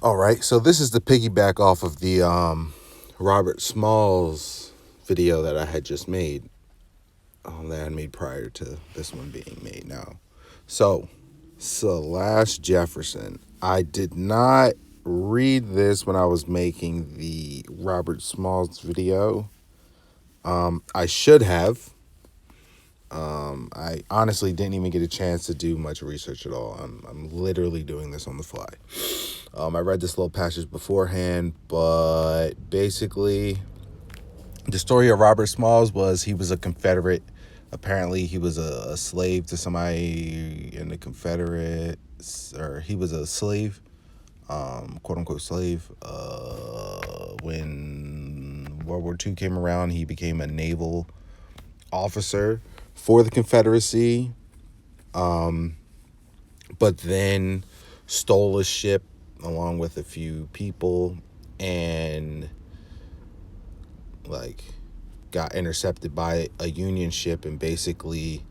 All right, so this is the piggyback off of the Roberst Smalls video that I had just made, that I made prior to this one being made now. So, Silas Jefferson. I did not read this when I was making the Roberst Smalls video. I should have. I honestly didn't even get a chance to do much research at all. I'm literally doing this on the fly. I read this little passage beforehand, but basically, the story of Roberst Smalls was he was a Confederate. Apparently, he was a slave to somebody in the Confederates, or he was a slave, quote unquote slave. When World War II came around, he became a naval officer for the Confederacy, but then stole a ship along with a few people and like got intercepted by a Union ship and basically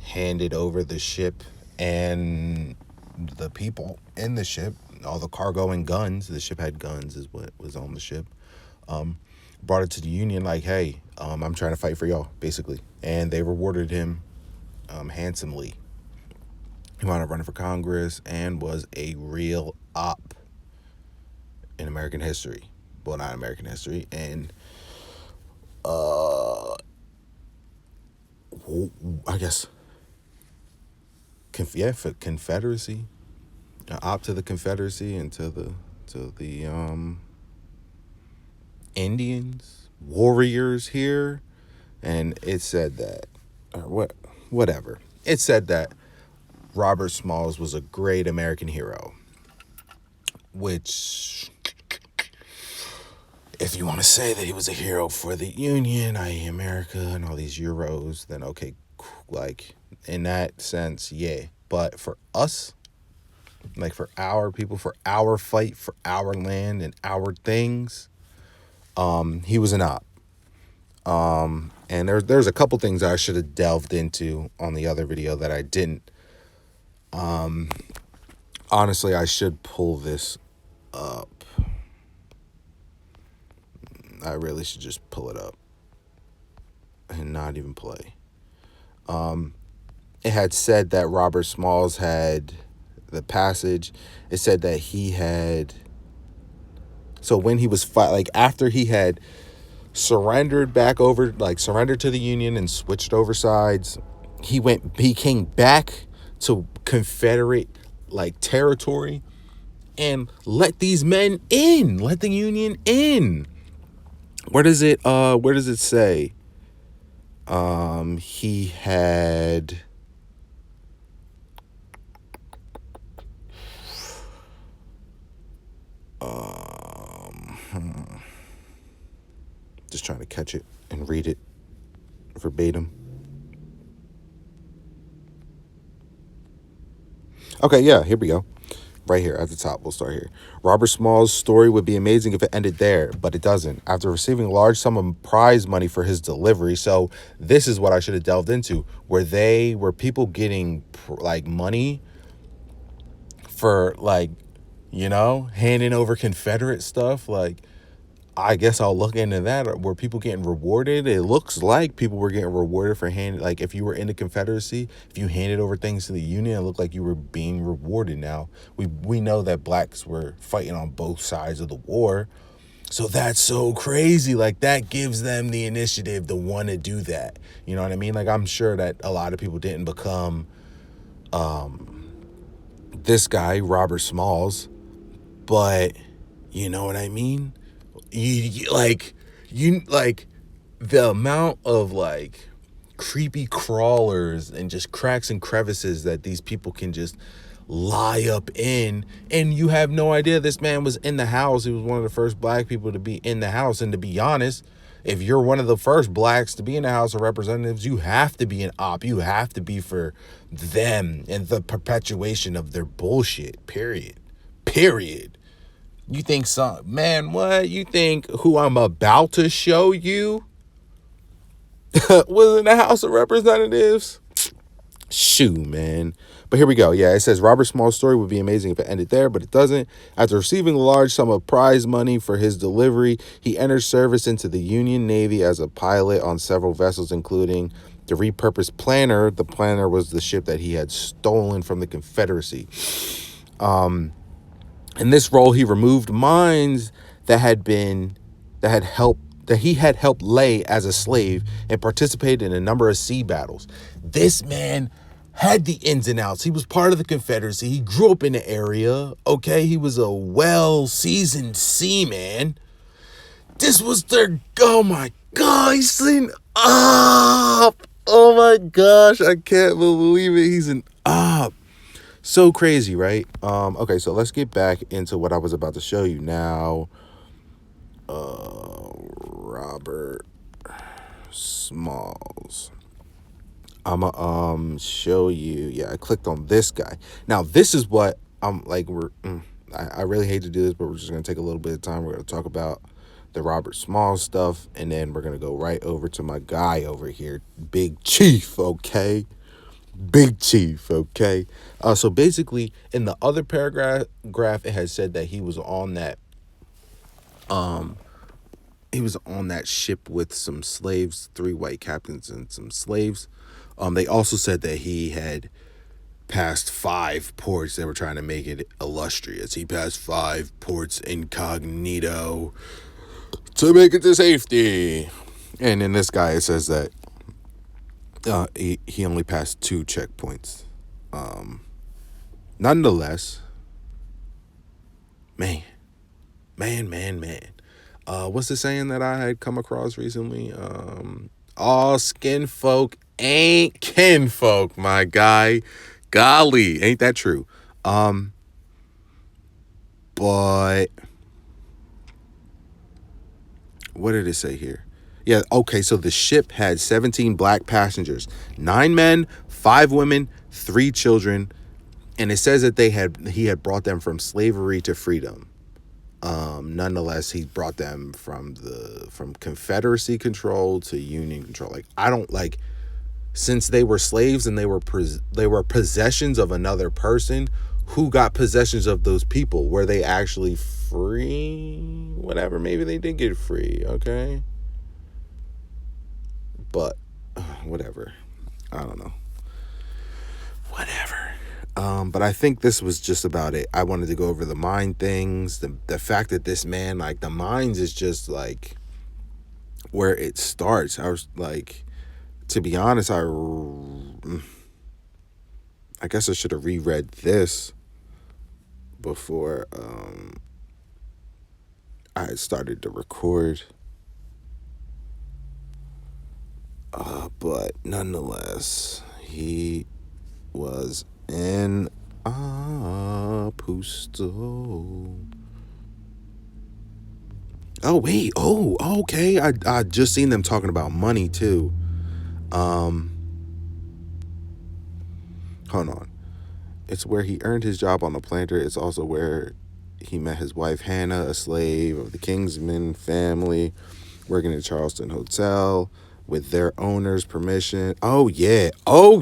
handed over the ship and the people in the ship, all the cargo and guns. The ship had guns, is what was on the ship. Brought it to the Union like, hey, I'm trying to fight for y'all, basically. And they rewarded him handsomely. He wound up running for Congress and was a real op in American history. Well, not American history. And I guess, for Confederacy, op to the Confederacy and to the Indians, warriors here, and it said that, or whatever. It said that Roberst Smalls was a great American hero, which, if you want to say that he was a hero for the Union, i.e. America, and all these euros, then okay, like, in that sense, yeah. But for us, like for our people, for our fight, for our land and our things, he was an op. And there's a couple things I should have delved into on the other video that I didn't. Honestly, I should pull this up. I really should just pull it up and not even play. It had said that Roberst Smalls had the passage. It said that he had. So when he was like after he had surrendered to the Union and switched over sides, he came back to Confederate like territory and let these men in, let the Union in. Where does it say? He had just trying to catch it and read it verbatim. Okay, yeah, here we go. Right here at the top, we'll start here. Roberst Smalls' story would be amazing if it ended there, but it doesn't. After receiving a large sum of prize money for his delivery, so this is what I should have delved into. Were people getting like money for like, handing over Confederate stuff? Like, I guess I'll look into that. Were people getting rewarded? It looks like people were getting rewarded for like if you were in the Confederacy, if you handed over things to the Union, it looked like you were being rewarded. Now, we know that blacks were fighting on both sides of the war. So that's so crazy. Like, that gives them the initiative to want to do that. You know what I mean? Like, I'm sure that a lot of people didn't become this guy, Roberst Smalls, but you know what I mean? You the amount of like creepy crawlers and just cracks and crevices that these people can just lie up in, and you have no idea this man was in the house. He was one of the first black people to be in the house. And to be honest, if you're one of the first blacks to be in the House of Representatives, you have to be an op. You have to be for them and the perpetuation of their bullshit, period. You think what? You think who I'm about to show you was in the House of Representatives? Shoo, man. But here we go. Yeah, it says Robert Small's story would be amazing if it ended there, but it doesn't. After receiving a large sum of prize money for his delivery, he entered service into the Union Navy as a pilot on several vessels, including the repurposed Planner. The Planner was the ship that he had stolen from the Confederacy. In this role, he removed mines that had been that he had helped lay as a slave and participated in a number of sea battles. This man had the ins and outs. He was part of the Confederacy. He grew up in the area. Okay, he was a well-seasoned seaman. This was their, oh my god, he's in up. Oh my gosh, I can't believe it. He's an up. So crazy, right? Okay, so let's get back into what I was about to show you now. Robert Smalls. I'ma show you. Yeah, I clicked on this guy. Now this is what I'm like. I really hate to do this, but we're just gonna take a little bit of time. We're gonna talk about the Robert Smalls stuff, and then we're gonna go right over to my guy over here, Big Chief. Okay. Big Chief, okay? So basically, in the other paragraph, it had said that he was on that ship with some slaves, 3 white captains and some slaves. They also said that he had passed 5 ports. They were trying to make it illustrious. He passed 5 ports incognito to make it to safety. And in this guy, it says that he only passed 2 checkpoints. Nonetheless, man. What's the saying that I had come across recently? All skin folk ain't kinfolk, my guy. Golly, ain't that true? But what did it say here? Yeah, okay, so the ship had 17 black passengers, 9 men, 5 women, 3 children, and it says that he had brought them from slavery to freedom. Nonetheless, he brought them from Confederacy control to Union control. Like, I don't like, since they were slaves and they were possessions of another person, who got possessions of those people? Were they actually free? Whatever, maybe they did get free, okay? But whatever. I don't know. Whatever. But I think this was just about it. I wanted to go over the mine things, the fact that this man, like, the mines is just like where it starts. I was like, to be honest, I guess I should have reread this before I had started to record. But nonetheless, he was in Pusto. Oh wait, okay. I just seen them talking about money too. Hold on. It's where he earned his job on the planter. It's also where he met his wife Hannah, a slave of the Kingsman family, working at Charleston Hotel with their owner's permission. Oh yeah. Oh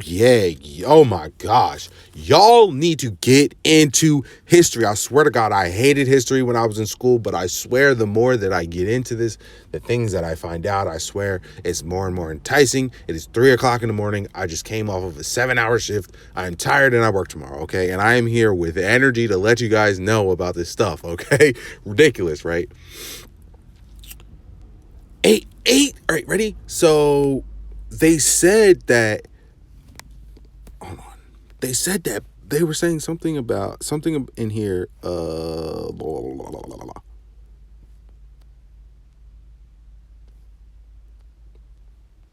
my gosh. Y'all need to get into history. I swear to God, I hated history when I was in school, but I swear the more that I get into this, the things that I find out, I swear it's more and more enticing. It is 3:00 in the morning. I just came off of a 7-hour shift. I'm tired and I work tomorrow, okay? And I am here with energy to let you guys know about this stuff, okay? Ridiculous, right? Eight. All right, ready? So they said that. Hold on. They said that they were saying something about something in here. Blah, blah, blah, blah, blah.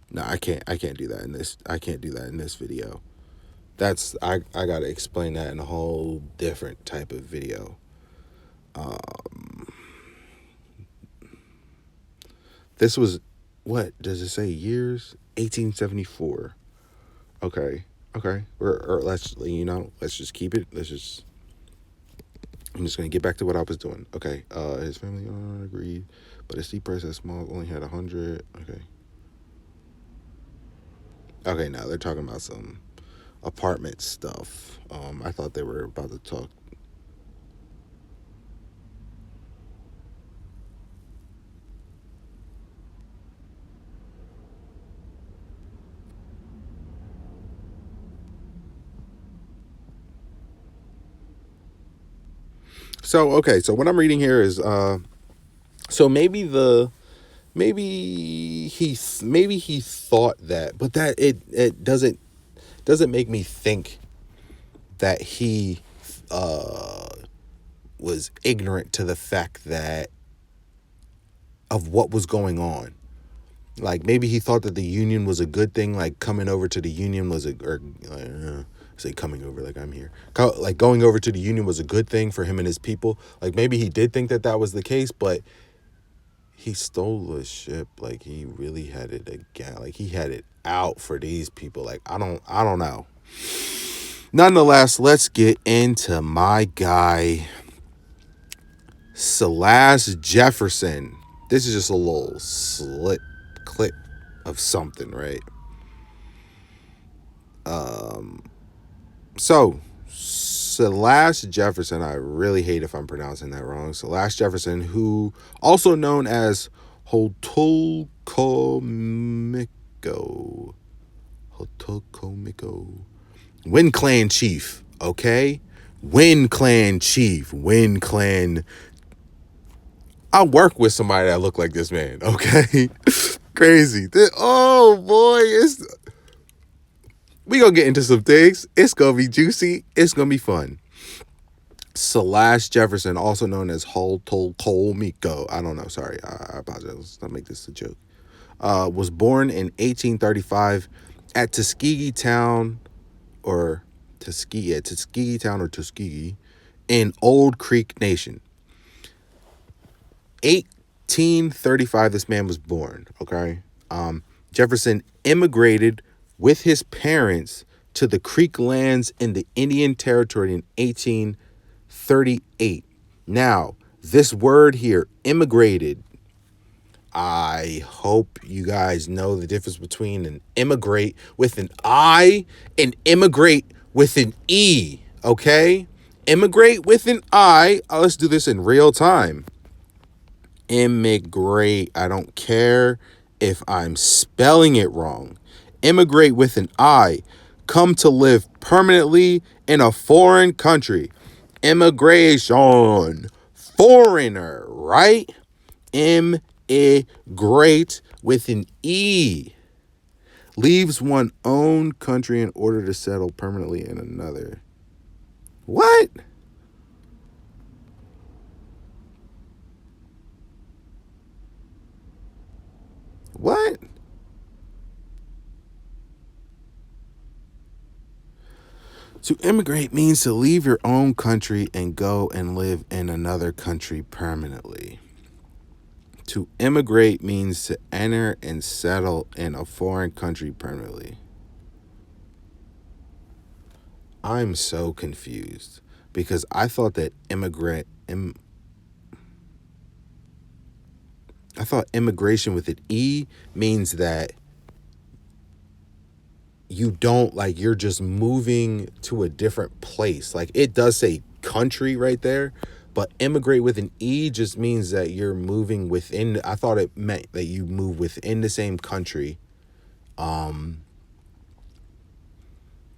No, I can't do that in this. I can't do that in this video. I gotta explain that in a whole different type of video. This was, what does it say? Years 1874. Okay. Or let's just keep it. I'm just gonna get back to what I was doing. Okay. His family agreed, but his steep price at Small only had 100. Okay. Okay. Now they're talking about some apartment stuff. I thought they were about to talk. So okay, so what I'm reading here is so maybe he thought that, but that it doesn't make me think that he uh was ignorant to the fact that of what was going on. Like maybe he thought that the union was a good thing. Like coming over to the union was a or say coming over like I'm here. Like going over to the union was a good thing for him and his people. Like maybe he did think that that was the case, but he stole the ship. Like he really had it again. Like he had it out for these people. Like I don't know. Nonetheless, let's get into my guy Silas Jefferson. This is just a little slit clip of something, right? So, Silas Jefferson, I really hate if I'm pronouncing that wrong. Silas Jefferson, who also known as Hotulkomiko. Hotulkomiko. Wind Clan Chief, okay? Wind Clan Chief. Wind Clan. I work with somebody that look like this man, okay? Crazy. Oh boy, we gonna get into some things. It's gonna be juicy. It's gonna be fun. Silas Jefferson, also known as Holtolkolmiko. I don't know. Sorry, I apologize. Let's not make this a joke. Was born in 1835 at Tuskegee Town, or Tuskegee in Old Creek Nation. 1835, this man was born. Okay, Jefferson immigrated with his parents to the Creek lands in the Indian Territory in 1838. Now, this word here, immigrated, I hope you guys know the difference between an immigrate with an I and immigrate with an E, okay? Immigrate with an I. Let's do this in real time. Immigrate. I don't care if I'm spelling it wrong. Immigrate with an I. Come to live permanently in a foreign country. Immigration. Foreigner, right? Immigrate with an E. Leaves one own country in order to settle permanently in another. What? What? To immigrate means to leave your own country and go and live in another country permanently. To immigrate means to enter and settle in a foreign country permanently. I'm so confused because I thought that I thought immigration with an E means that you don't, like, you're just moving to a different place. Like it does say country right there, but immigrate with an E just means that you're moving within. I thought it meant that you move within the same country.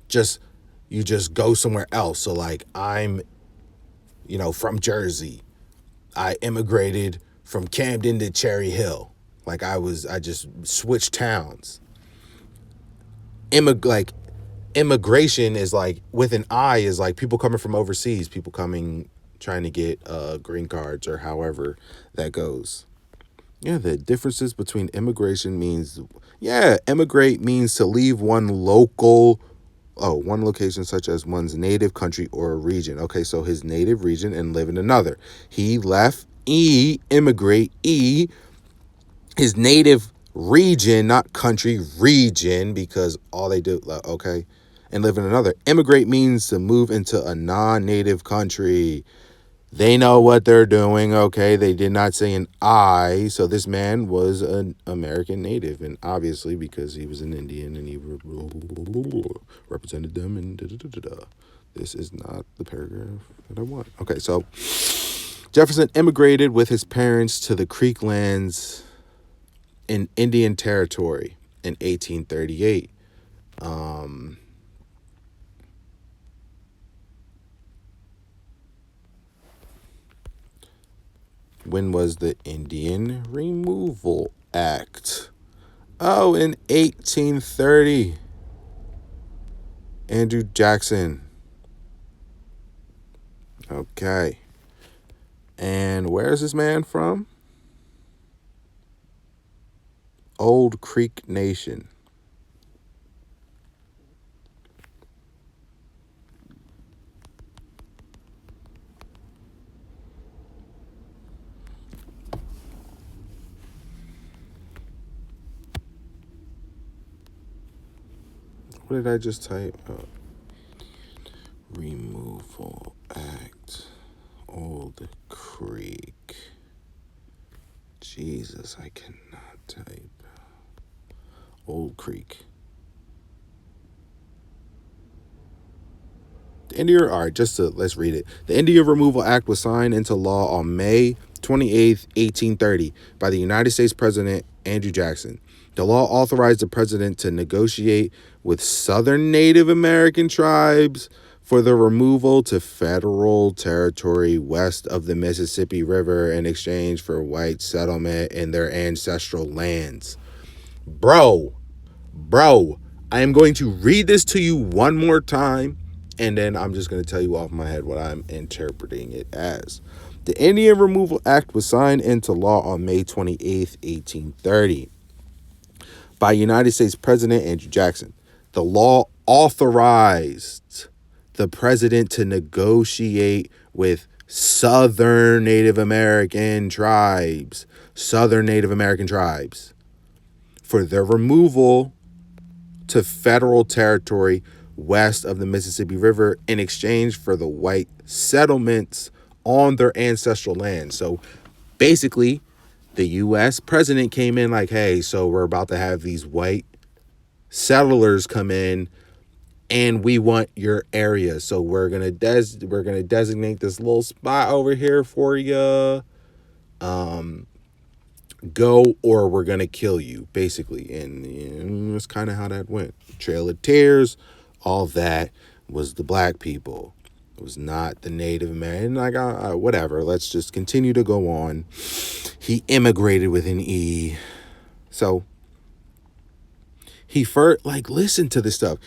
Just you just go somewhere else. So like I'm, from Jersey. I immigrated from Camden to Cherry Hill. Like I just switched towns. Like immigration is like with an I is like people coming from overseas, people coming trying to get green cards or however that goes. Yeah, the differences between immigration means, immigrate means to leave one location such as one's native country or region. Okay, so his native region and live in another. He left immigrate his native region, not country, region, because all they do, okay, and live in another. Immigrate means to move into a non-native country. They know what they're doing, okay? They did not say an I. So this man was an American native. And obviously, because he was an Indian and he represented them and da-da-da-da-da. This is not the paragraph that I want. Okay, so Jefferson immigrated with his parents to the Creek lands in Indian Territory in 1838. When was the Indian Removal Act? Oh, in 1830. Andrew Jackson. Okay. And where is this man from? Old Creek Nation. What did I just type? Oh. Removal Act. Old Creek. Jesus, I cannot type. Old Creek. Let's read it. The Indian Removal Act was signed into law on May 28th, 1830 by the United States President Andrew Jackson. The law authorized the president to negotiate with Southern Native American tribes for the removal to federal territory west of the Mississippi River in exchange for white settlement in their ancestral lands. Bro, I am going to read this to you one more time, and then I'm just going to tell you off my head what I'm interpreting it as. The Indian Removal Act was signed into law on May 28th, 1830 by United States President Andrew Jackson. The law authorized the president to negotiate with Southern Native American tribes for their removal to federal territory west of the Mississippi River in exchange for the white settlements on their ancestral land. So basically, the U.S. president came in like, hey, so we're about to have these white settlers come in and we want your area. So we're gonna designate this little spot over here for you. Go or we're gonna kill you, basically. And that's kind of how that went. Trail of Tears, all that was the black people. It was not the Native American. Like, whatever. Let's just continue to go on. He immigrated with an E. So he first, listen to this stuff.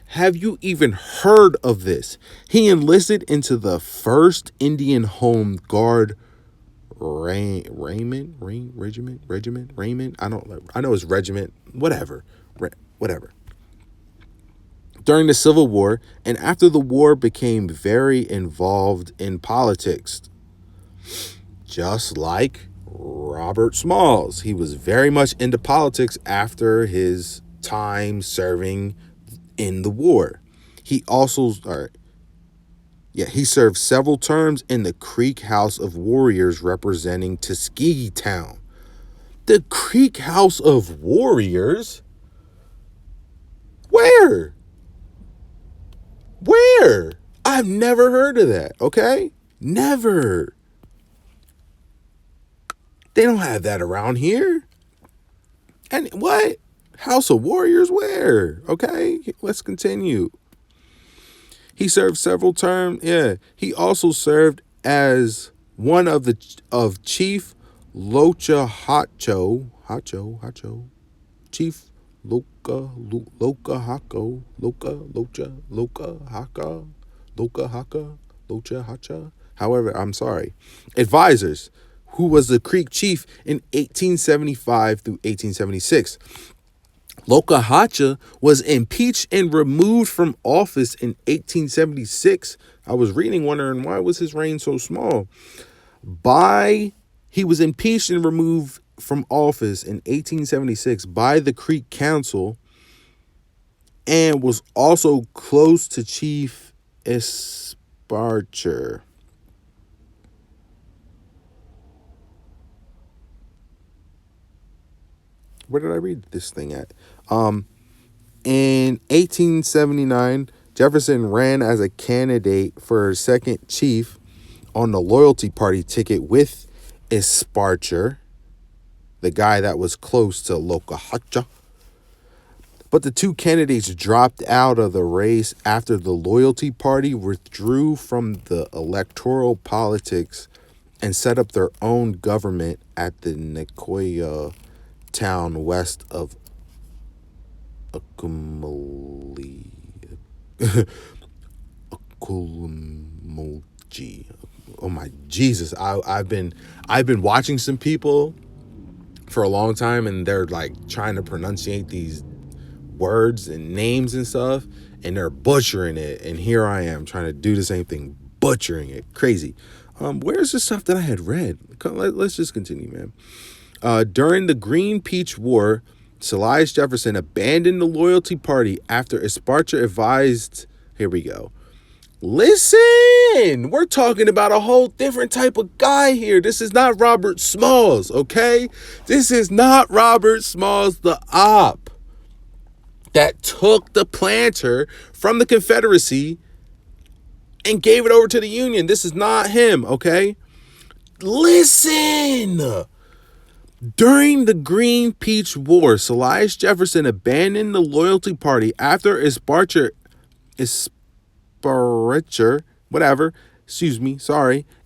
Have you even heard of this? He enlisted into the 1st Indian Home Guard Regiment. I know it's regiment. Whatever. During the Civil War, and after the war became very involved in politics. Just like Roberst Smalls. He was very much into politics after his time serving in the war. He served several terms in the Creek House of Warriors representing Tuskegee Town. The Creek House of Warriors? Where? I've never heard of that, okay? Never. They don't have that around here. And what? House of Warriors where? Okay, let's continue. He served several terms. Yeah, he also served as one of Chief Locha Chief Locha Hacha. However, I'm sorry. Advisors, who was the Creek chief in 1875 through 1876. Lokahacha was impeached and removed from office in 1876. I was reading, wondering why was his reign so small. He was impeached and removed from office in 1876 by the Creek Council and was also close to Chief Esparcher. Where did I read this thing at? In 1879, Jefferson ran as a candidate for second chief on the loyalty party ticket with Esparcher, the guy that was close to Lokahacha. But the two candidates dropped out of the race after the loyalty party withdrew from the electoral politics and set up their own government at the Nicoya town west of Akumali. Akulmoji. Oh my Jesus. I've been watching some people for a long time, and they're like trying to pronunciate these words and names and stuff, and they're butchering it, and here I am trying to do the same thing, butchering it. Crazy. Where's the stuff that I had read? Let's just continue, man. During the Green Peach War, Silas Jefferson abandoned the loyalty party after Esparcher advised. Here we go. Listen, we're talking about a whole different type of guy here. This is not Roberst Smalls, okay? This is not Roberst Smalls, the op that took the planter from the Confederacy and gave it over to the Union. This is not him, okay? Listen. During the Green Peach War, Silas Jefferson abandoned the loyalty party after Esparcher,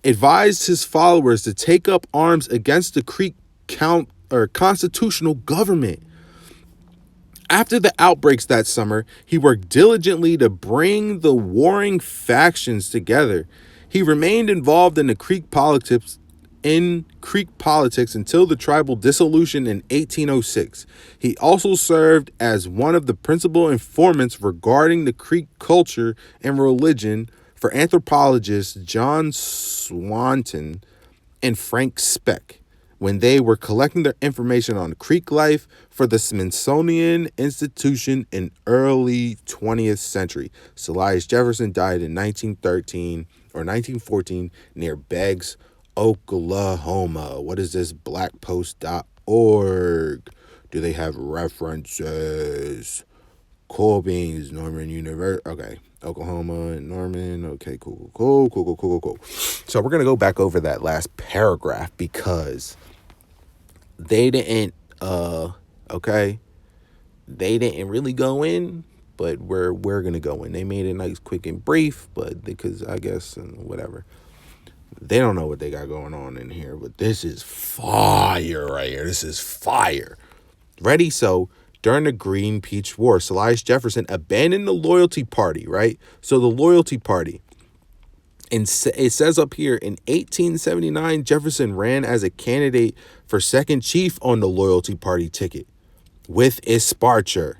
advised his followers to take up arms against the Creek constitutional government. After the outbreaks that summer, he worked diligently to bring the warring factions together. He remained involved in Creek politics until the tribal dissolution in 1806. He also served as one of the principal informants regarding the Creek culture and religion for anthropologists John Swanton and Frank Speck when they were collecting their information on Creek life for the Smithsonian Institution in early 20th century. Silas Jefferson died in 1914 near Beggs, Oklahoma. What is this? Blackpost.org. Do they have references? Corbin's Norman University. Okay. Oklahoma and Norman. Okay, cool. So we're going to go back over that last paragraph because they didn't, they didn't really go in, but we're going to go in. They made it nice, quick, and brief, but because I guess, whatever. They don't know what they got going on in here, but this is fire right here. This is fire. Ready? So during the Green Peach War, Silas Jefferson abandoned the loyalty party, right? So the loyalty party, and it says up here, in 1879, Jefferson ran as a candidate for second chief on the loyalty party ticket with Esparcher.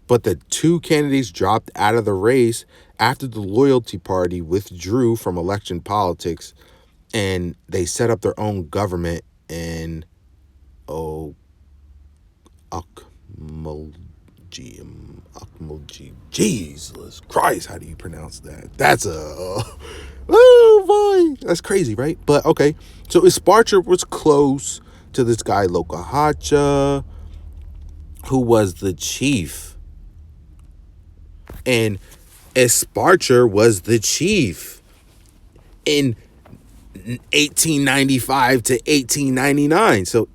But the two candidates dropped out of the race after the loyalty party withdrew from election politics, and they set up their own government in Jesus Christ, how do you pronounce that? That's oh boy, that's crazy, right? But okay, so Esparcher was close to this guy Lokahacha, who was the chief, and Esparcher was the chief in 1895 to 1899. So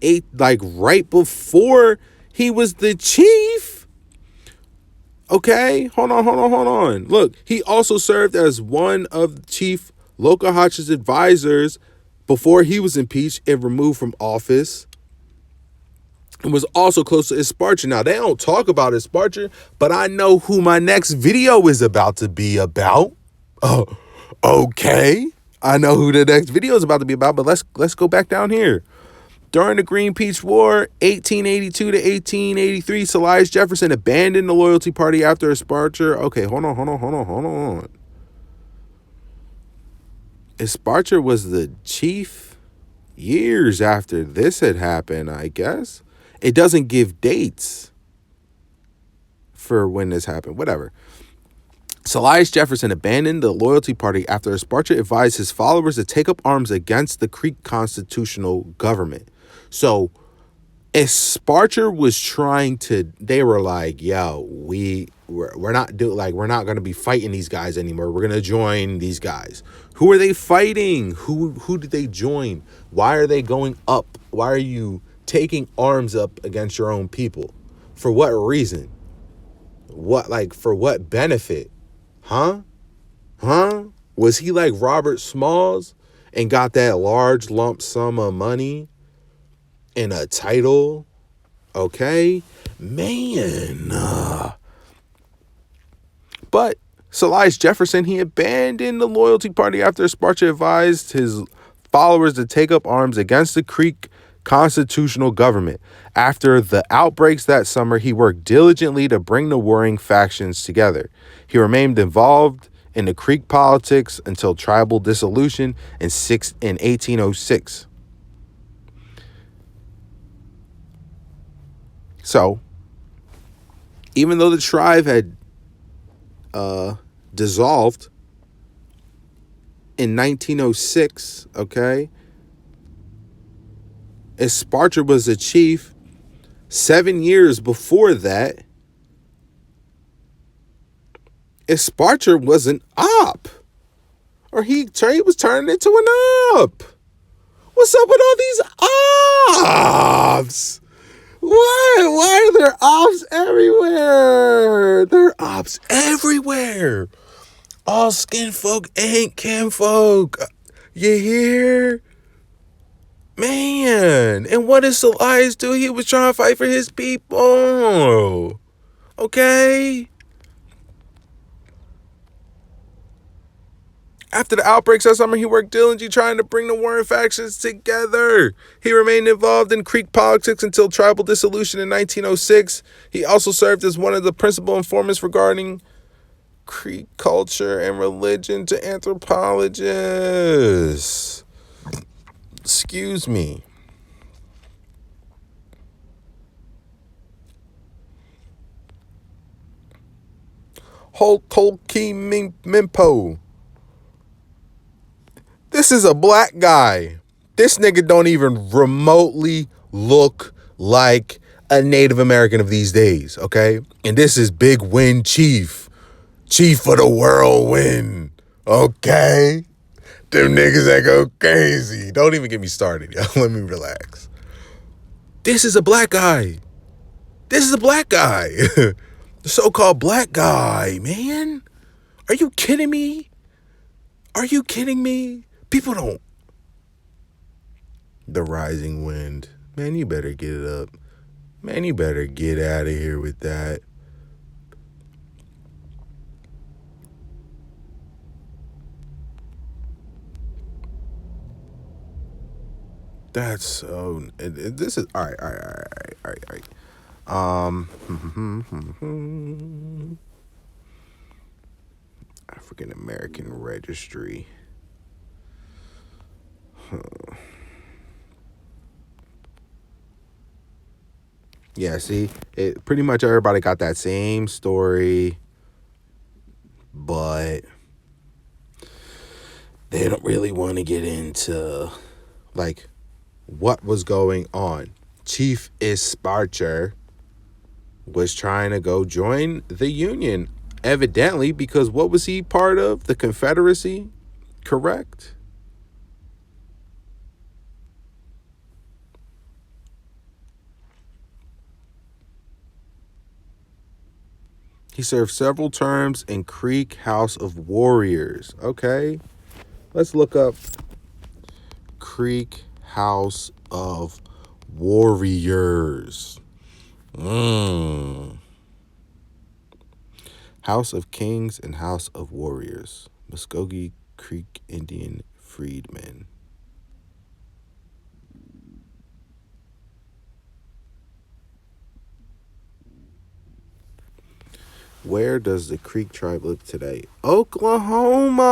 right before he was the chief. Okay, hold on. Look, he also served as one of Chief Lokahacha's advisors before he was impeached and removed from office, and was also close to Esparcher. Now, they don't talk about Esparcher, but I know who my next video is about to be about. Okay. I know who the next video is about to be about, but let's go back down here. During the Green Peach War, 1882 to 1883, Silas Jefferson abandoned the loyalty party after Esparcher. Okay, hold on. Esparcher was the chief years after this had happened, I guess. It doesn't give dates for when this happened. Whatever. Silas Jefferson abandoned the loyalty party after Esparcher advised his followers to take up arms against the Creek constitutional government. So And Sparcher was trying to, they were like, yo, we're not we're not gonna be fighting these guys anymore. We're gonna join these guys. Who are they fighting? Who did they join? Why are they going up? Why are you taking arms up against your own people? For what reason? For what benefit? Huh? Huh? Was he like Roberst Smalls and got that large lump sum of money and a title? Okay, man. But Silas Jefferson, he abandoned the loyalty party after Sparta advised his followers to take up arms against the Creek constitutional government. After the outbreaks that summer, he worked diligently to bring the warring factions together. He remained involved in the Creek politics until tribal dissolution in 1806. So, even though the tribe had dissolved in 1906, okay, Esparta was a chief 7 years before that. Esparta was an op, or he was turning into an op. What's up with all these ops? Why are there ops everywhere? There are ops everywhere. All skin folk ain't kin folk. You hear? Man. And what does Elias do? He was trying to fight for his people. Okay? After the outbreaks that summer, he worked diligently trying to bring the warring factions together. He remained involved in Creek politics until tribal dissolution in 1906. He also served as one of the principal informants regarding Creek culture and religion to anthropologists. Excuse me. Holki Mimpo. This is a black guy. This nigga don't even remotely look like a Native American of these days, okay? And this is Big Wind Chief. Chief of the Whirlwind, okay? Them niggas that go crazy. Don't even get me started, yo. Let me relax. This is a black guy. This is a black guy. The so-called black guy, man. Are you kidding me? Are you kidding me? People don't. The rising wind. Man, you better get it up. Man, you better get out of here with that. That's so. This is all right. African American Registry. Yeah, see, it pretty much everybody got that same story, but they don't really want to get into like what was going on. Chief Esparcher was trying to go join the Union, evidently, because what was he part of? The Confederacy, correct? He served several terms in Creek House of Warriors. Okay, let's look up Creek House of Warriors. House of Kings and House of Warriors. Muskogee Creek Indian Freedmen. Where does the Creek tribe live today? Oklahoma.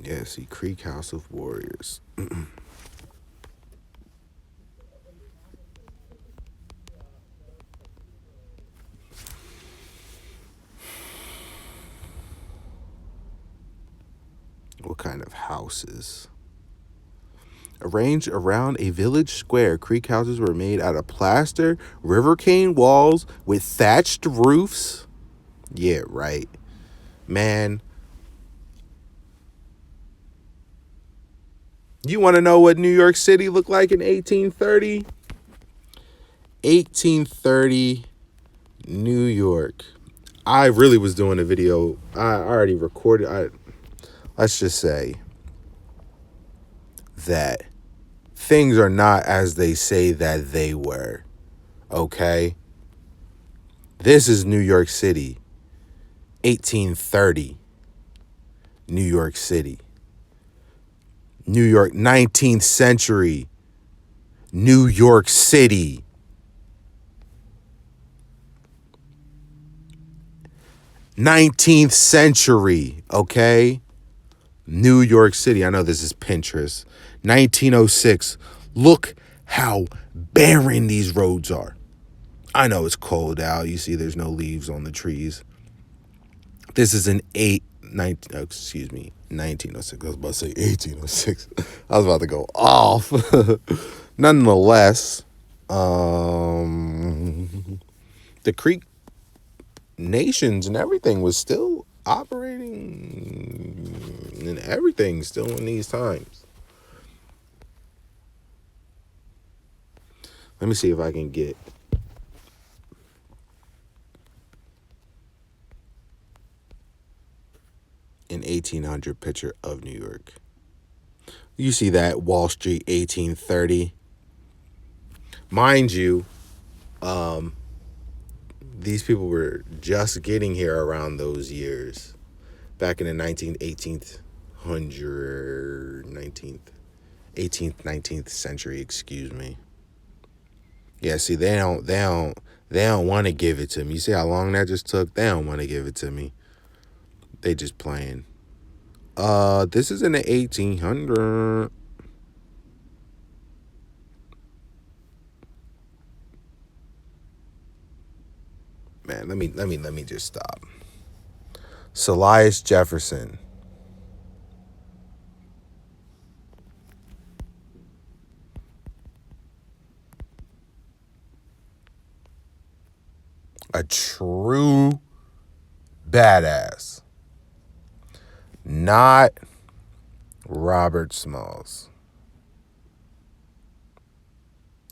Yeah, see, Creek House of Warriors. What kind of houses? Arranged around a village square, Creek houses were made out of plaster, river cane walls with thatched roofs. Yeah, right. Man, you want to know what New York City looked like in 1830? 1830 New York. I really was doing a video. I already recorded. Let's just say that things are not as they say that they were. Okay? This is New York City. 1830 New York City. New York, 19th century New York City. 19th century, okay? New York City. I know this is Pinterest. 1906. Look how barren these roads are. I know it's cold out. You see there's no leaves on the trees. This is 1906. I was about to say 1806. I was about to go off. Nonetheless, the Creek nations and everything was still operating and everything still in these times. Let me see if I can get an 1800 picture of New York. You see that Wall Street 1830. Mind you, these people were just getting here around those years. Back in the 18th, 19th century, excuse me. Yeah, see, they don't want to give it to me. You see how long that just took? They don't want to give it to me. They just playing. This is in the 1800s. Man, let me just stop. Silas Jefferson. A true badass. Not Roberst Smalls.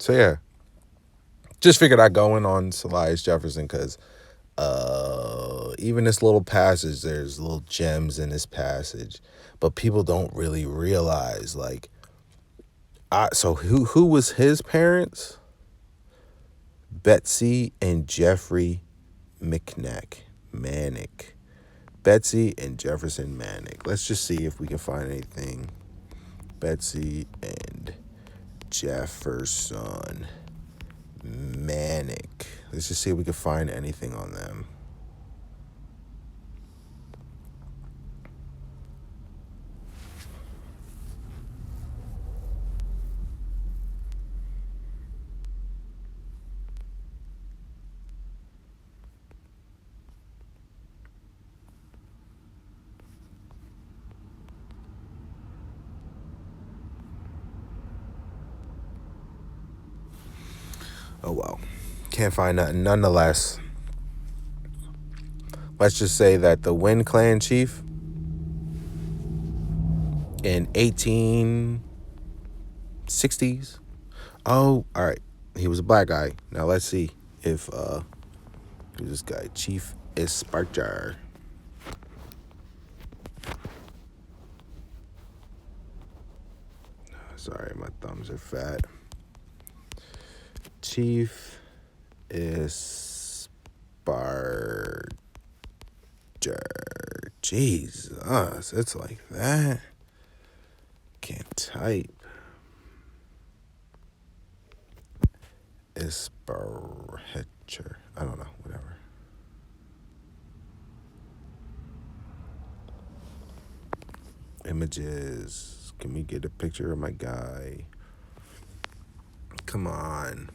So yeah. Just figured I'd go in on Silas Jefferson because even this little passage, there's little gems in this passage. But people don't really realize, like, so who was his parents? Betsy and Jeffrey Manick. Betsy and Jefferson Manick. Let's just see if we can find anything. Betsy and Jefferson Manick. Let's just see if we can find anything on them. Oh well. Can't find nothing. Nonetheless, let's just say that the Wynn clan chief in 1860s. Oh, all right. He was a black guy. Now let's see if who's this guy? Chief Esparjar. Sorry, my thumbs are fat. Chief Esparjar. Jesus, it's like that. Can't type. Esparjar. I don't know, whatever. Images. Can we get a picture of my guy? Come on.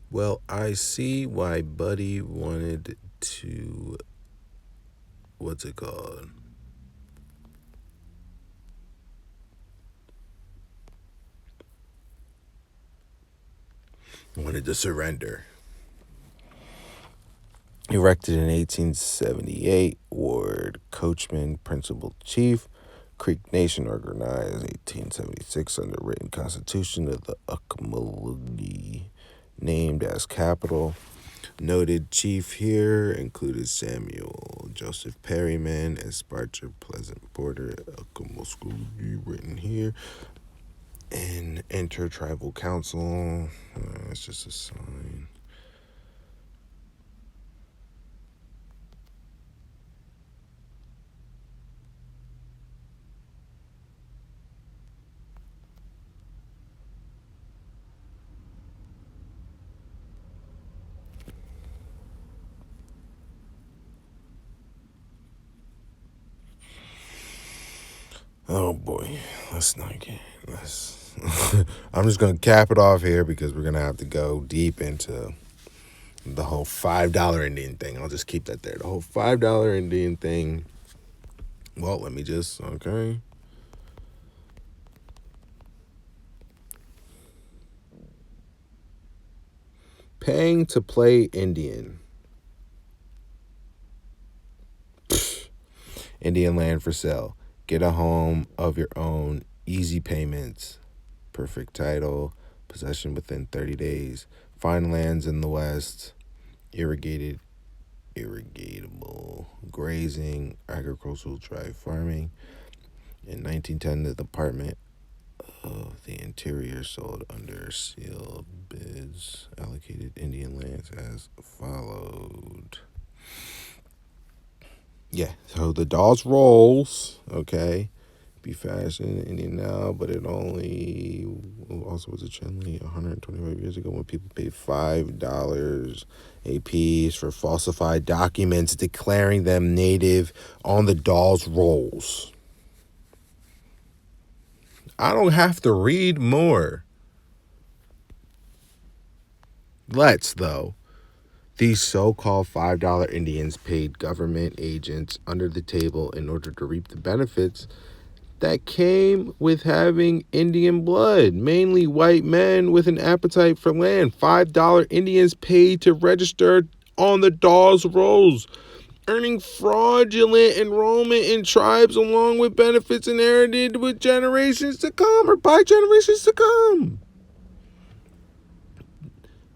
Well, I see why Buddy wanted to, what's it called? Wanted to surrender. Erected in 1878, Ward Coachman, Principal Chief. Creek Nation organized 1876 under written constitution of the Uckamulgee, named as capital. Noted chief here included Samuel Joseph Perryman and Sparcher Pleasant Porter, Uckamulgee, written here. And Intertribal Council, it's just a sign. Oh boy, let's not get I'm just gonna cap it off here because we're gonna have to go deep into the whole $5 Indian thing. I'll just keep that there. The whole $5 Indian thing. Well, let me just okay. Paying to play Indian. Indian land for sale. Get a home of your own. Easy payments. Perfect title. Possession within 30 days. Find lands in the West. Irrigatable. Grazing. Agricultural dry farming. In 1910, the Department of the Interior sold under sealed bids allocated Indian lands as followed. Yeah, so the Dawes Rolls, okay, be fashioned in Indian now, but it only also was a trend 125 years ago when people paid $5 a piece for falsified documents declaring them native on the Dawes Rolls. I don't have to read more. Let's, though. These so-called $5 Indians paid government agents under the table in order to reap the benefits that came with having Indian blood, mainly white men with an appetite for land. $5 Indians paid to register on the Dawes Rolls, earning fraudulent enrollment in tribes along with benefits inherited with generations to come or by generations to come.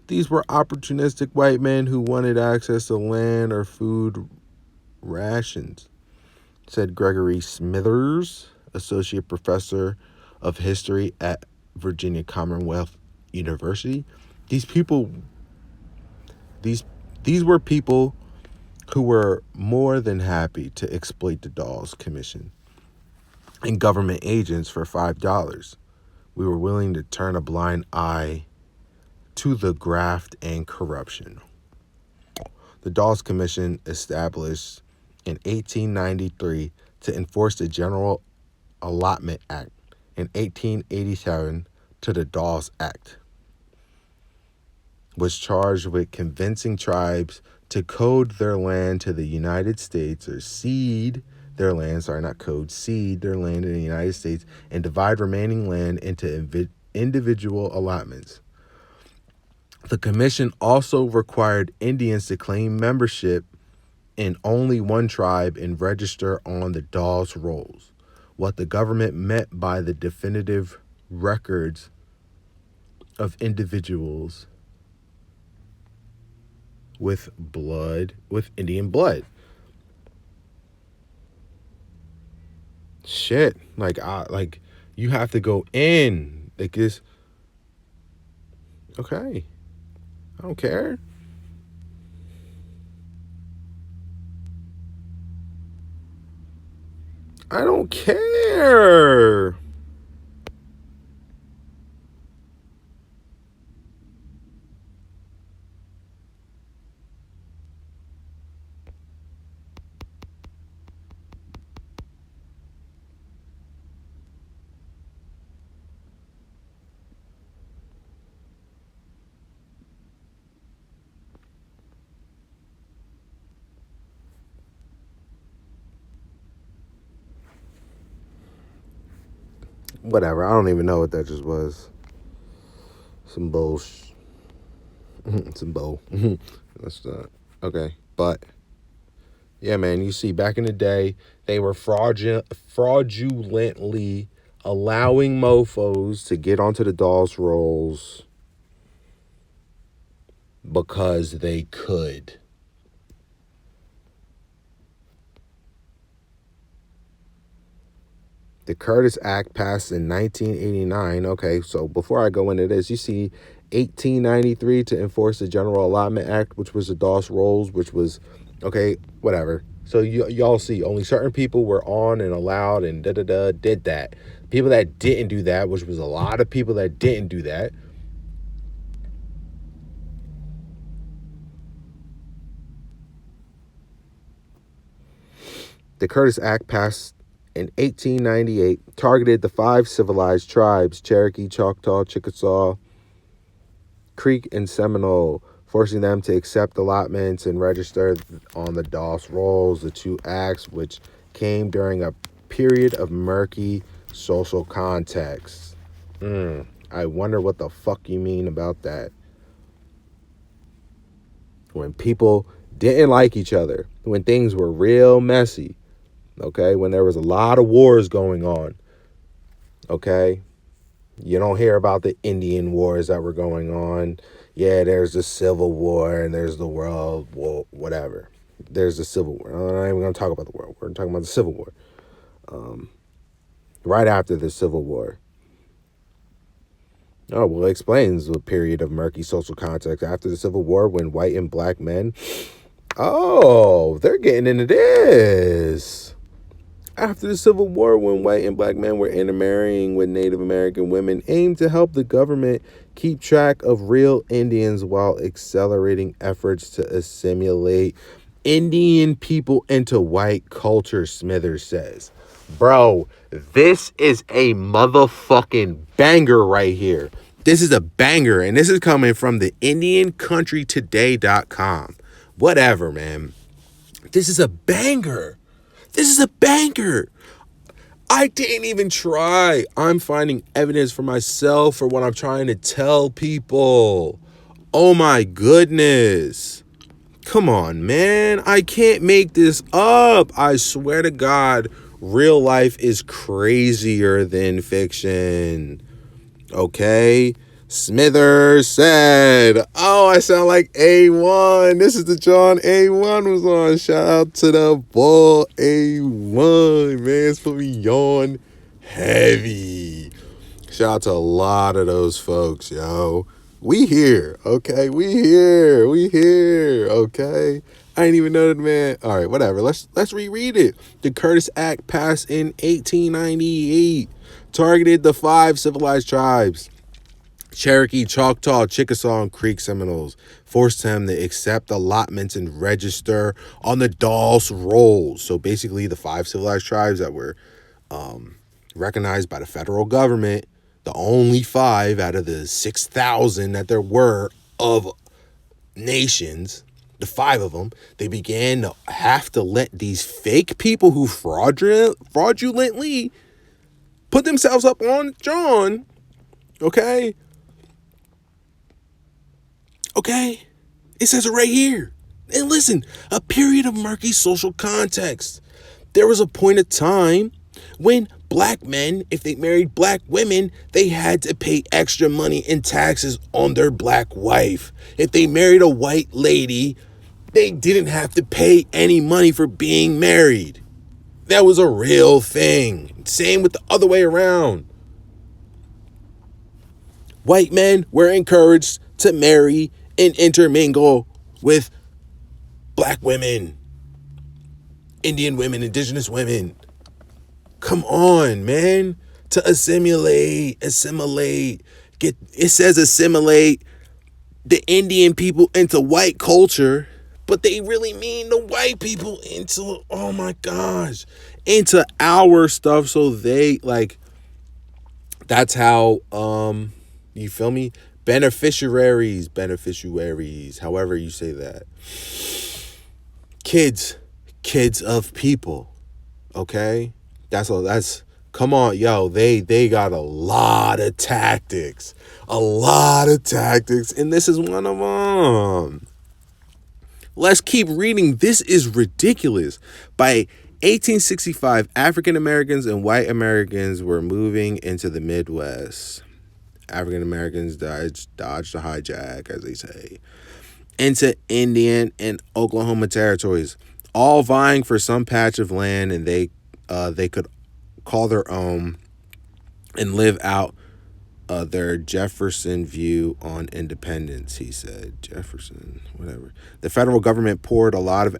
These were opportunistic white men who wanted access to land or food rations, said Gregory Smithers, associate professor of history at Virginia Commonwealth University. These were people who were more than happy to exploit the Dawes Commission and government agents for $5. We were willing to turn a blind eye to the graft and corruption. The Dawes Commission, established in 1893 to enforce the General Allotment Act, in 1887 to the Dawes Act, was charged with convincing tribes to code their land to the United States or cede their land, cede their land in the United States and divide remaining land into individual allotments. The commission also required Indians to claim membership in only one tribe and register on the Dawes Rolls, what the government meant by the definitive records of individuals with Indian blood. Shit, like you have to go in like this. Okay, I don't care. I don't care. Whatever. I don't even know what that just was. Some bullshit. Some bull. That's not okay. But yeah, man, you see, back in the day, they were fraudulently allowing mofos to get onto the DOS rolls because they could. The Curtis Act passed in 1989. Okay, so before I go into this, you see 1893 to enforce the General Allotment Act, which was the DOS rolls, which was, okay, whatever. So y'all see only certain people were on and allowed and da-da-da did that. People that didn't do that, which was a lot of people that didn't do that, the Curtis Act passed in 1898 targeted the 5 civilized tribes: Cherokee, Choctaw, Chickasaw, Creek, and Seminole, forcing them to accept allotments and register on the DOS rolls. The two acts, which came during a period of murky social context. I wonder what the fuck you mean about that. When people didn't like each other, when things were real messy, okay, when there was a lot of wars going on, okay, you don't hear about the Indian wars that were going on. Yeah, there's the Civil War and there's the World War, whatever. There's the Civil War. I'm not even going to talk about the World War. I'm talking about the Civil War. Right after the Civil War. Oh, well, it explains the period of murky social context after the Civil War when white and black men. Oh, they're getting into this. After the Civil War, when white and black men were intermarrying with Native American women, aimed to help the government keep track of real Indians while accelerating efforts to assimilate Indian people into white culture, Smithers says. Bro, this is a motherfucking banger right here. This is a banger, and this is coming from the IndianCountryToday.com. Whatever, man. This is a banger. This is a banger. I didn't even try. I'm finding evidence for myself for what I'm trying to tell people. Oh my goodness. Come on, man. I can't make this up. I swear to God, real life is crazier than fiction. Okay? Smithers said, oh, I sound like A1. This is the John A1 was on. Shout out to the boy A1. Man, it's put me on heavy. Shout out to a lot of those folks, yo. We here, okay? We here, okay? I ain't even know that, man. All right, whatever. Let's reread it. The Curtis Act passed in 1898, targeted the 5 civilized tribes: Cherokee, Choctaw, Chickasaw, and Creek Seminoles, forced them to accept allotments and register on the DOS rolls. So basically, the 5 civilized tribes that were recognized by the federal government, the only 5 out of the 6,000 that there were of nations, the 5 of them, they began to have to let these fake people who fraudulently put themselves up on John, okay? Okay? It says it right here. And listen, a period of murky social context. There was a point of time when black men, if they married black women, they had to pay extra money in taxes on their black wife. If they married a white lady, they didn't have to pay any money for being married. That was a real thing. Same with the other way around. White men were encouraged to marry and intermingle with black women, Indian women, indigenous women. Come on, man. To assimilate. It says assimilate the Indian people into white culture, but they really mean the white people into, oh my gosh, into our stuff. So they like, that's how, you feel me? Beneficiaries, however you say that. Kids of people, okay? That's all. That's Come on, yo, they got a lot of tactics. A lot of tactics, and this is one of them. Let's keep reading. This is ridiculous. By 1865, African Americans and white Americans were moving into the Midwest. African Americans dodged the hijack, as they say, into Indian and Oklahoma territories, all vying for some patch of land, and they could call their own and live out their Jefferson view on independence. He said Jefferson, whatever. The federal government poured a lot of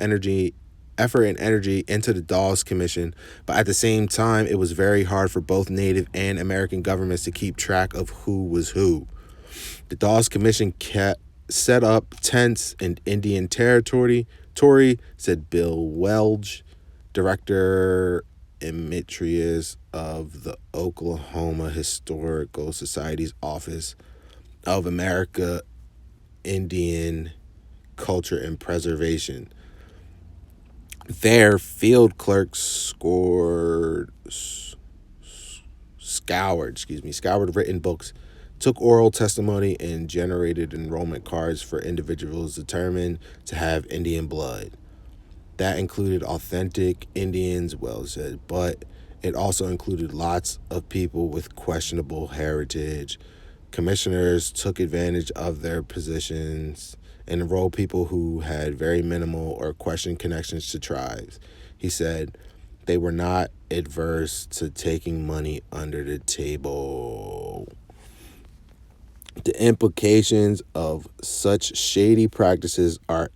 effort and energy into the Dawes Commission, but at the same time, it was very hard for both Native and American governments to keep track of who was who. The Dawes Commission set up tents in Indian territory, said Bill Welch, director emeritus of the Oklahoma Historical Society's Office of America Indian Culture and Preservation. Their field clerks scoured written books, took oral testimony, and generated enrollment cards for individuals determined to have Indian blood. That included authentic Indians, Wells said, but it also included lots of people with questionable heritage. Commissioners took advantage of their positions and enrolled people who had very minimal or questioned connections to tribes. He said they were not adverse to taking money under the table. The implications of such shady practices are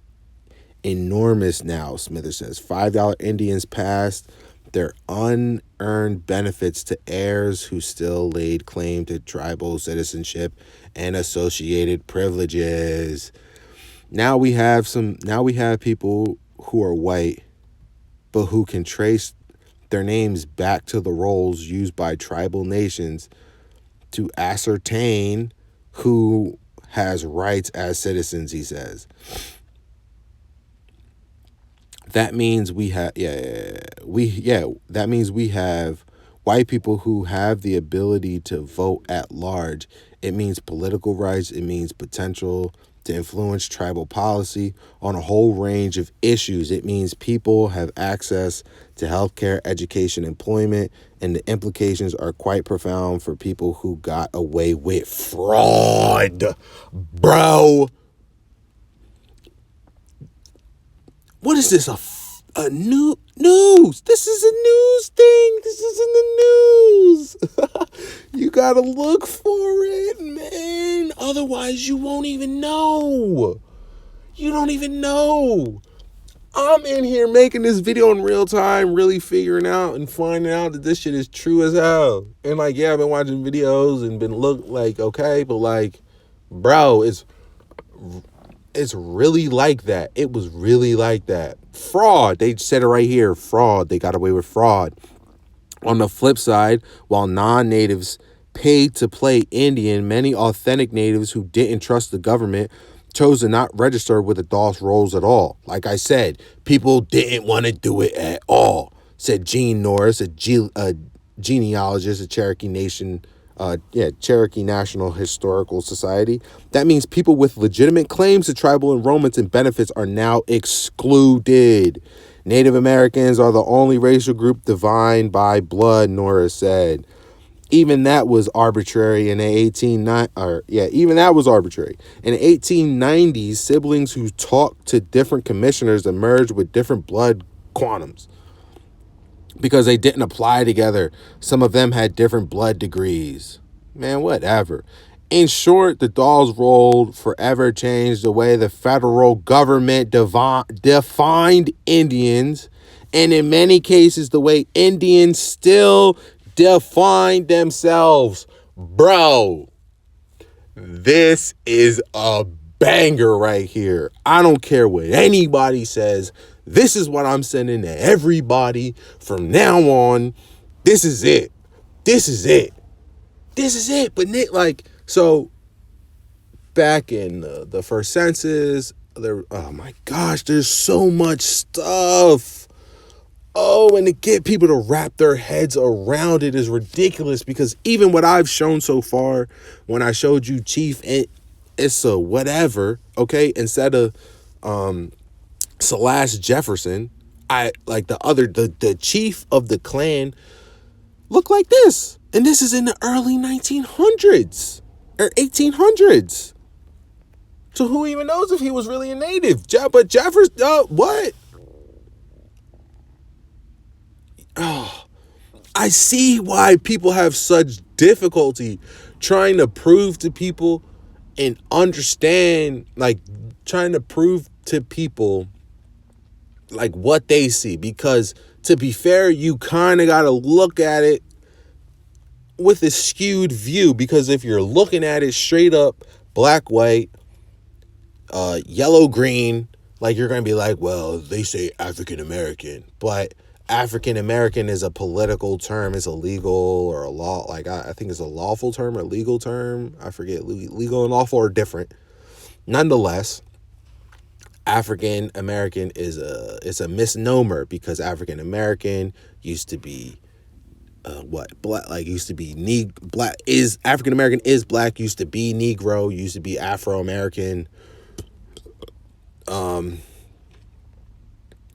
enormous now, Smithers says. $5 Indians passed their unearned benefits to heirs who still laid claim to tribal citizenship and associated privileges. Now we have people who are white, but who can trace their names back to the rolls used by tribal nations to ascertain who has rights as citizens, he says. That means we have that means we have white people who have the ability to vote at large. It means political rights. It means potential to influence tribal policy on a whole range of issues. It means people have access to healthcare, education, employment, and the implications are quite profound for people who got away with fraud. Bro, what is this? A new news? This is a news thing. This is in the news. You gotta look for it, man. Otherwise, you won't even know. You don't even know. I'm in here making this video in real time, really figuring out and finding out that this shit is true as hell. And like, yeah, I've been watching videos and been like, okay, but like, bro, it's really like that. It was really like that. Fraud. They said it right here. Fraud. They got away with fraud. On the flip side, while non-natives paid to play Indian, many authentic natives who didn't trust the government chose to not register with the Dawes rolls at all. Like I said, people didn't want to do it at all, said Gene Norris, a genealogist at Cherokee National Historical Society. That means people with legitimate claims to tribal enrollments and benefits are now excluded. Native Americans are the only racial group defined by blood, Norris said. Even that was arbitrary in the 1890s, siblings who talked to different commissioners emerged with different blood quantums because they didn't apply together. Some of them had different blood degrees. Man, whatever. In short, the Dawes roll forever changed the way the federal government defined Indians, and in many cases, the way Indians still define themselves. Bro, this is a banger right here. I don't care what anybody says. This is what I'm sending to everybody from now on. This is it. This is it. This is it. But Nick, so back in the first census, oh my gosh, there's so much stuff. Oh, and to get people to wrap their heads around it is ridiculous, because even what I've shown so far, when I showed you Chief Issa whatever, okay, instead of Silas Jefferson, I like the chief of the clan looked like this. And this is in the early 1900s or 1800s. So who even knows if he was really a native? But Jefferson, what? Oh, I see why people have such difficulty trying to prove to people and understand, like trying to prove to people like what they see. Because to be fair, you kind of got to look at it with a skewed view, because if you're looking at it straight up black, white, yellow, green, like you're going to be like, well, they say African American, but African American is a political term. It's a legal or a law. Like I think it's a lawful term or legal term. I forget. Legal and lawful are different. Nonetheless, African American it's a misnomer, because African American used to be black, like used to be black, is African American, is black, used to be Negro, used to be Afro American,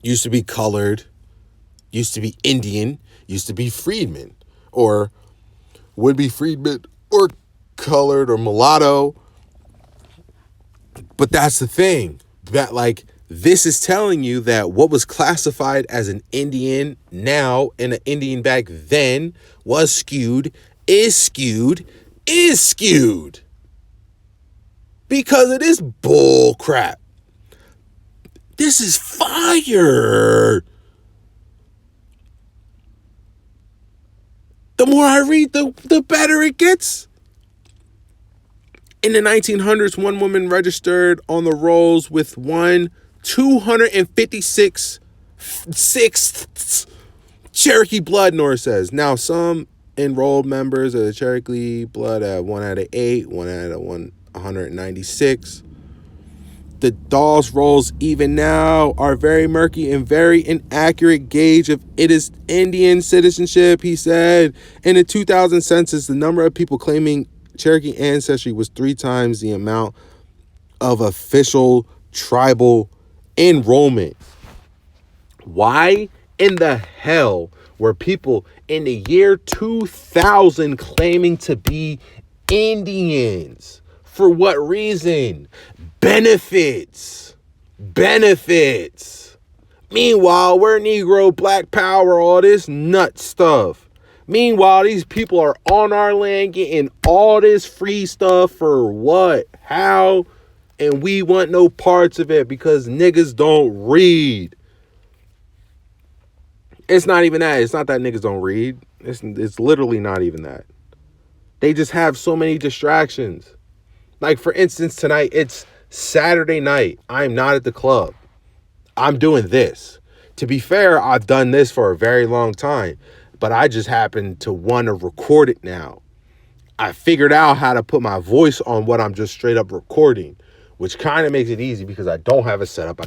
used to be colored, used to be Indian, used to be freedman, or would be freedman, or colored, or mulatto. But that's the thing, that like this is telling you that what was classified as an Indian now and an Indian back then was skewed, is skewed, is skewed. Because it is bull crap. This is fire. The more I read, the better it gets. In the 1900s, one woman registered on the rolls with 256 sixths Cherokee blood, Nora says. Now, some enrolled members of the Cherokee blood at 1 out of 8, 1 out of 196. The Dawes rolls even now are very murky and very inaccurate gauge of it is Indian citizenship, he said. In the 2000 census, the number of people claiming Cherokee ancestry was 3 times the amount of official tribal enrollment. Why in the hell were people in the year 2000 claiming to be Indians? For what reason? Benefits. Meanwhile, we're Negro, Black Power, all this nut stuff. Meanwhile, these people are on our land getting all this free stuff for what? How? And we want no parts of it because niggas don't read. It's not even that. It's not that niggas don't read. It's literally not even that. They just have so many distractions. Like, for instance, tonight, it's Saturday night. I'm not at the club. I'm doing this. To be fair, I've done this for a very long time, but I just happen to want to record it now. I figured out how to put my voice on what I'm just straight up recording, which kind of makes it easy because I don't have a setup. I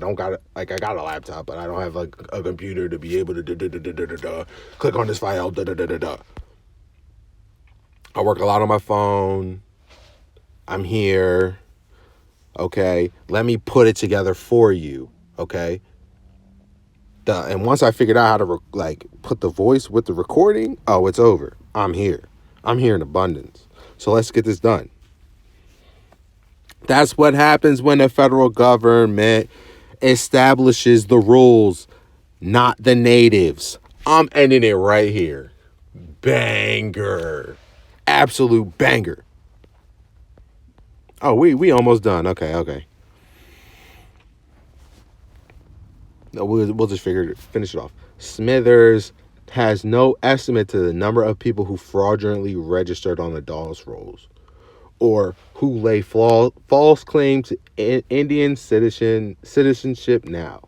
got a laptop, but I don't have like a computer to be able to click on this file. I work a lot on my phone. I'm here. Okay, let me put it together for you. Okay. And once I figured out how to put the voice with the recording, oh, it's over. I'm here. I'm here in abundance. So let's get this done. That's what happens when the federal government establishes the rules, not the natives. I'm ending it right here. Banger. Absolute banger. Oh, we almost done. Okay. No, we'll just finish it off. Smithers has no estimate to the number of people who fraudulently registered on the Dawes rolls, or who lay false claim to Indian citizenship now.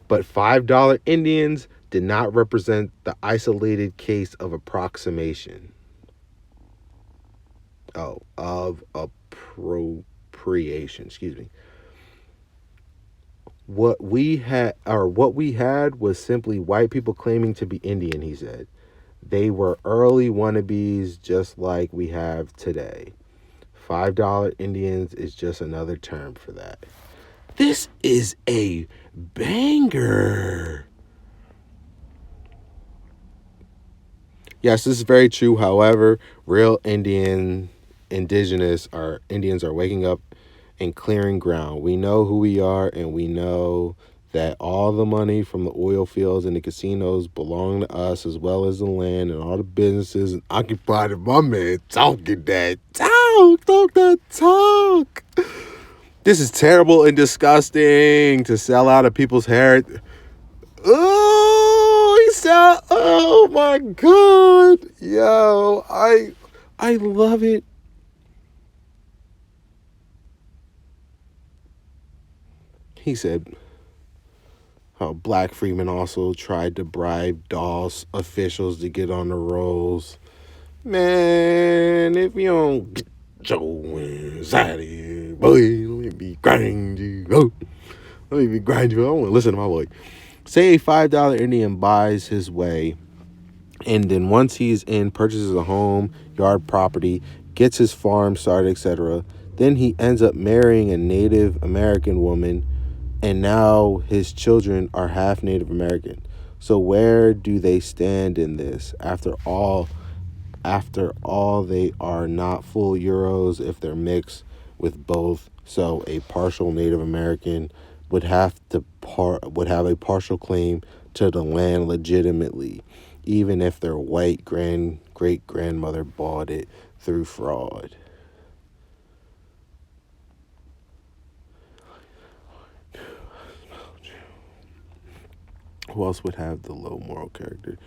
But $5 Indians did not represent the isolated case of approximation. Of appropriation, excuse me. What we had was simply white people claiming to be Indian, he said. They were early wannabes just like we have today. $5 Indians is just another term for that. This is a banger. Yes, this is very true. However, real Indians are waking up and clearing ground. We know who we are, and we know that all the money from the oil fields and the casinos belong to us, as well as the land and all the businesses and occupied. And my man talking that talk that talk. This is terrible and disgusting to sell out of people's hair. Oh, he said, "Oh my God, yo, I love it." He said how Black Freeman also tried to bribe Dawes officials to get on the rolls. Man, if you don't get your ass out of here, boy, let me grind you. Oh, let me grind you. I want to listen to my voice. Say a $5 Indian buys his way, and then once he's in, purchases a home, yard, property, gets his farm started, etc. Then he ends up marrying a Native American woman, and now his children are half Native American. So where do they stand in this? After all, they are not full Euros if they're mixed with both. So a partial Native American would have a partial claim to the land legitimately, even if their white great grandmother bought it through fraud. Who else would have the low moral character?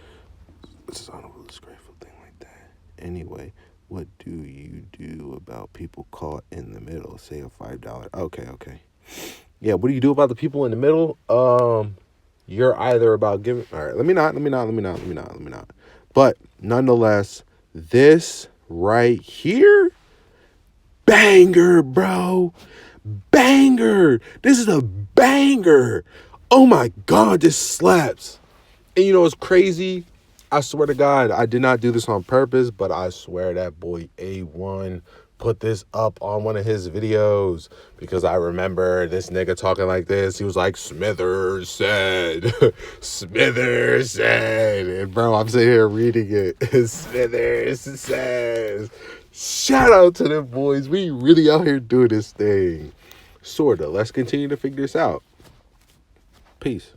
This is on a disgraceful thing like that. Anyway, what do you do about people caught in the middle? Say a $5. Okay. Yeah, what do you do about the people in the middle? You're either about giving. All right, let me not. But nonetheless, this right here, banger, bro, banger. This is a banger. Oh my God, this slaps. And you know what's crazy? I swear to God, I did not do this on purpose, but I swear that boy A1 put this up on one of his videos because I remember this nigga talking like this. He was like, Smithers said, Smithers said. And bro, I'm sitting here reading it. Smithers says. Shout out to them boys. We really out here doing this thing. Sorta. Let's continue to figure this out. Peace.